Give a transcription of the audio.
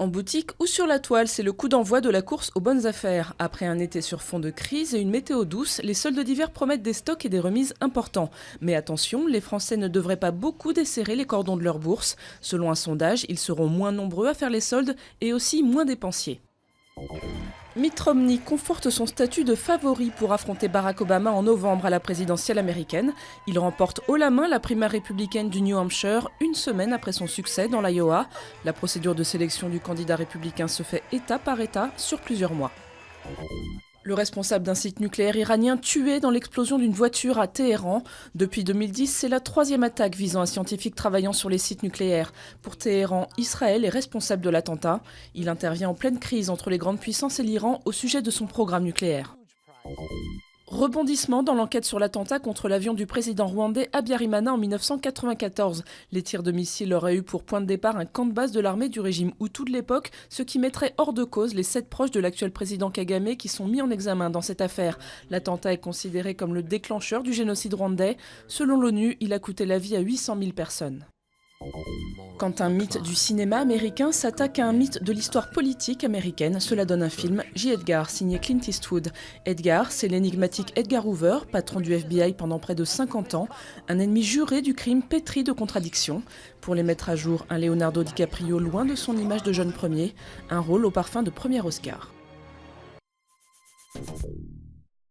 En boutique ou sur la toile, c'est le coup d'envoi de la course aux bonnes affaires. Après un été sur fond de crise et une météo douce, les soldes d'hiver promettent des stocks et des remises importants. Mais attention, les Français ne devraient pas beaucoup desserrer les cordons de leur bourse. Selon un sondage, ils seront moins nombreux à faire les soldes et aussi moins dépensiers. Mitt Romney conforte son statut de favori pour affronter Barack Obama en novembre à la présidentielle américaine. Il remporte haut la main la primaire républicaine du New Hampshire une semaine après son succès dans l'Iowa. La procédure de sélection du candidat républicain se fait État par État sur plusieurs mois. Le responsable d'un site nucléaire iranien tué dans l'explosion d'une voiture à Téhéran. Depuis 2010, c'est la troisième attaque visant un scientifique travaillant sur les sites nucléaires. Pour Téhéran, Israël est responsable de l'attentat. Il intervient en pleine crise entre les grandes puissances et l'Iran au sujet de son programme nucléaire. Rebondissement dans l'enquête sur l'attentat contre l'avion du président rwandais Habyarimana en 1994. Les tirs de missiles auraient eu pour point de départ un camp de base de l'armée du régime Hutu de l'époque, ce qui mettrait hors de cause les 7 proches de l'actuel président Kagame qui sont mis en examen dans cette affaire. L'attentat est considéré comme le déclencheur du génocide rwandais. Selon l'ONU, il a coûté la vie à 800 000 personnes. Quand un mythe du cinéma américain s'attaque à un mythe de l'histoire politique américaine, cela donne un film, J. Edgar, signé Clint Eastwood. Edgar, c'est l'énigmatique Edgar Hoover, patron du FBI pendant près de 50 ans, un ennemi juré du crime pétri de contradictions. Pour les mettre à jour, un Leonardo DiCaprio loin de son image de jeune premier, un rôle au parfum de premier Oscar.